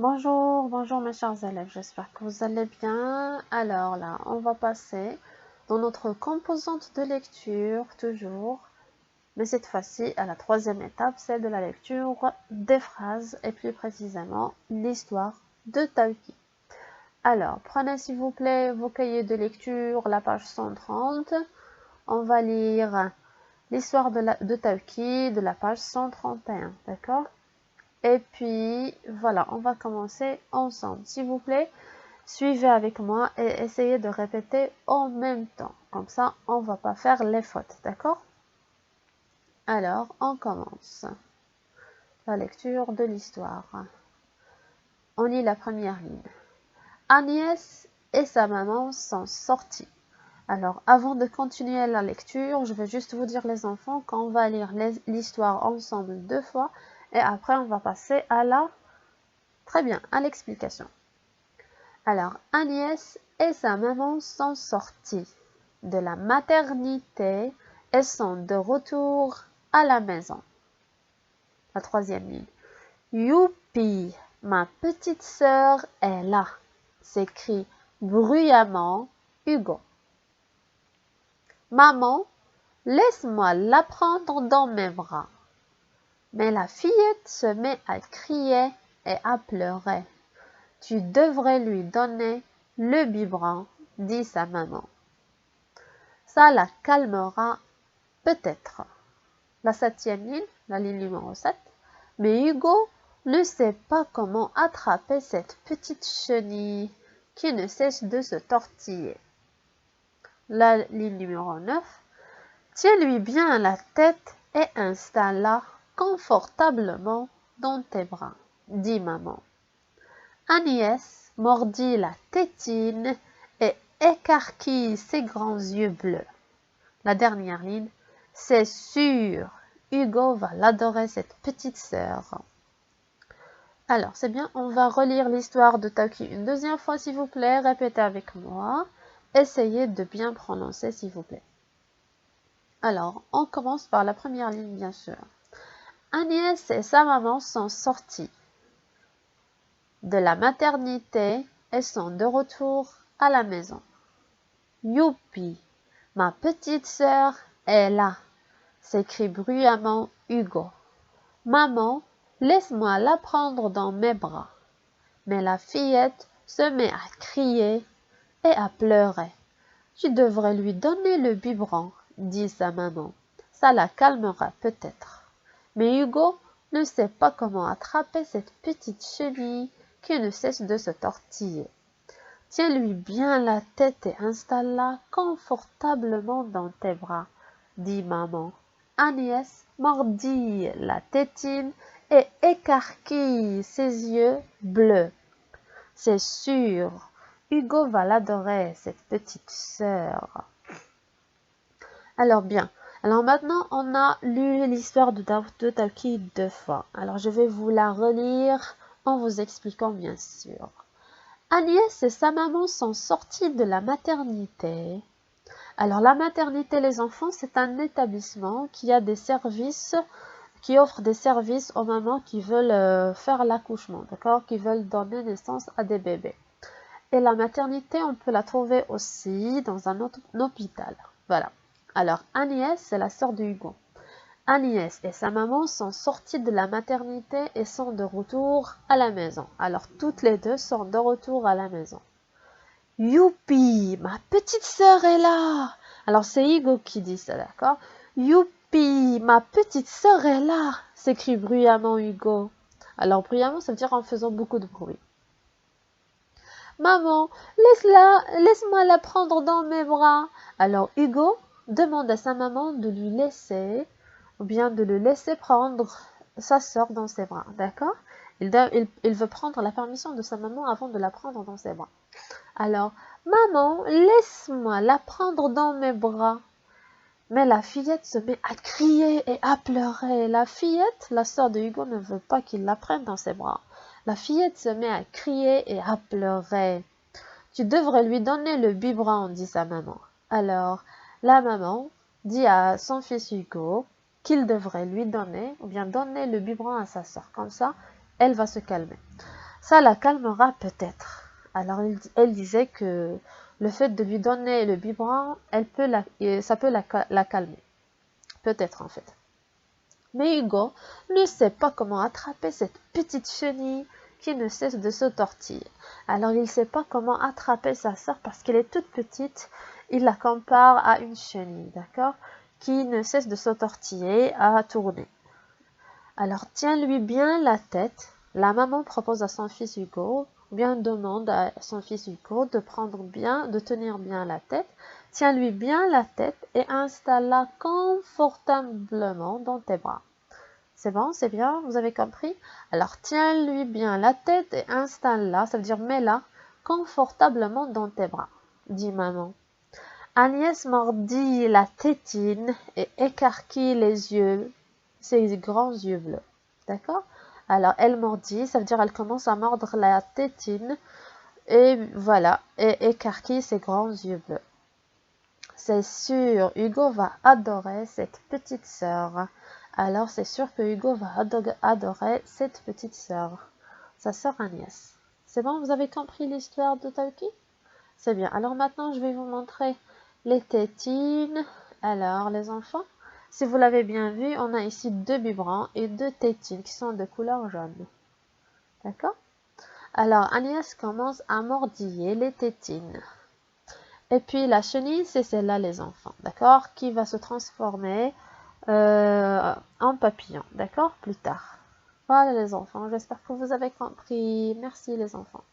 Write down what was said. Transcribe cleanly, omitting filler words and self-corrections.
Bonjour mes chers élèves, j'espère que vous allez bien. Alors là, on va passer dans notre composante de lecture, toujours, mais cette fois-ci à la troisième étape, celle de la lecture des phrases et plus précisément l'histoire de Tauki. Alors, prenez s'il vous plaît vos cahiers de lecture, la page 130. On va lire l'histoire de Tauki de la page 131, d'accord ? Et puis, voilà, on va commencer ensemble. S'il vous plaît, suivez avec moi et essayez de répéter en même temps. Comme ça, on ne va pas faire les fautes, d'accord? Alors, on commence. La lecture de l'histoire. On lit la première ligne. Agnès et sa maman sont sortis. Alors, avant de continuer la lecture, je vais juste vous dire les enfants qu'on va lire l'histoire ensemble 2 fois et après on va passer à à l'explication. Alors, Agnès et sa maman sont sorties de la maternité et sont de retour à la maison. La troisième ligne. Youpi, ma petite sœur est là, s'écrie bruyamment Hugo. Maman, laisse-moi la prendre dans mes bras. Mais la fillette se met à crier et à pleurer. Tu devrais lui donner le biberon, dit sa maman. Ça la calmera peut-être. La septième ligne, la ligne numéro 7. Mais Hugo ne sait pas comment attraper cette petite chenille qui ne cesse de se tortiller. La ligne numéro 9. Tiens-lui bien la tête et installe-la confortablement dans tes bras, dit maman. Agnès mordit la tétine et écarquille ses grands yeux bleus. La dernière ligne, c'est sûr, Hugo va l'adorer cette petite sœur. Alors, c'est bien, on va relire l'histoire de Tauki une deuxième fois, s'il vous plaît. Répétez avec moi. Essayez de bien prononcer, s'il vous plaît. Alors, on commence par la première ligne, bien sûr. Agnès et sa maman sont sortis de la maternité et sont de retour à la maison. Youpi, ma petite sœur est là, s'écrie bruyamment Hugo. Maman, laisse-moi la prendre dans mes bras. Mais la fillette se met à crier et à pleurer. Tu devrais lui donner le biberon, dit sa maman. Ça la calmera peut-être. Mais Hugo ne sait pas comment attraper cette petite chenille qui ne cesse de se tortiller. Tiens-lui bien la tête et installe-la confortablement dans tes bras, dit maman. Agnès mordit la tétine et écarquille ses yeux bleus. C'est sûr, Hugo va l'adorer, cette petite sœur. Alors bien, alors maintenant on a lu l'histoire de Tauki 2 fois. Alors je vais vous la relire en vous expliquant bien sûr. Agnès et sa maman sont sorties de la maternité. Alors la maternité, les enfants, c'est un établissement qui a des services, qui offre des services aux mamans qui veulent faire l'accouchement, d'accord, qui veulent donner naissance à des bébés. Et la maternité, on peut la trouver aussi dans un autre hôpital. Voilà. Alors Agnès, c'est la sœur de Hugo. Agnès et sa maman sont sorties de la maternité et sont de retour à la maison. Alors, toutes les deux sont de retour à la maison. Youpi, ma petite sœur est là. Alors, c'est Hugo qui dit ça, d'accord? Youpi, ma petite sœur est là, s'écrie bruyamment Hugo. Alors, bruyamment, ça veut dire en faisant beaucoup de bruit. Maman, laisse-moi la prendre dans mes bras. Alors, Hugo demande à sa maman de lui laisser ou bien de le laisser prendre sa sœur dans ses bras, d'accord? Il veut prendre la permission de sa maman avant de la prendre dans ses bras. Alors, maman, laisse-moi la prendre dans mes bras. Mais la fillette se met à crier et à pleurer. La fillette, la sœur de Hugo, ne veut pas qu'il la prenne dans ses bras. La fillette se met à crier et à pleurer. Tu devrais lui donner le biberon, dit sa maman. Alors, la maman dit à son fils Hugo qu'il devrait lui donner, ou bien donner le biberon à sa sœur. Comme ça, elle va se calmer. Ça la calmera peut-être. Alors elle disait que le fait de lui donner le biberon, ça peut la calmer. Peut-être en fait. Mais Hugo ne sait pas comment attraper cette petite chenille qui ne cesse de se tortiller. Alors il ne sait pas comment attraper sa sœur parce qu'elle est toute petite. Il la compare à une chenille, d'accord, qui ne cesse de se tortiller, à tourner. Alors tiens-lui bien la tête. La maman propose à son fils Hugo, ou bien demande à son fils Hugo de tenir bien la tête. Tiens-lui bien la tête et installe-la confortablement dans tes bras. C'est bon, c'est bien, vous avez compris? Alors tiens-lui bien la tête et installe-la, ça veut dire mets-la confortablement dans tes bras, dit maman. Agnès mordit la tétine et écarquille les yeux, ses grands yeux bleus. D'accord? Alors elle mordit, ça veut dire elle commence à mordre la tétine et voilà, et écarquille ses grands yeux bleus. C'est sûr, Hugo va adorer cette petite sœur. Alors c'est sûr que Hugo va adorer cette petite sœur, sa sœur Agnès. C'est bon, vous avez compris l'histoire de Tauki? C'est bien. Alors maintenant, je vais vous montrer les tétines. Alors, les enfants, si vous l'avez bien vu, on a ici 2 biberons et 2 tétines qui sont de couleur jaune. D'accord? Alors, Agnès commence à mordiller les tétines. Et puis, la chenille, c'est celle-là, les enfants. D'accord? Qui va se transformer en papillon. D'accord? Plus tard. Voilà, les enfants. J'espère que vous avez compris. Merci, les enfants.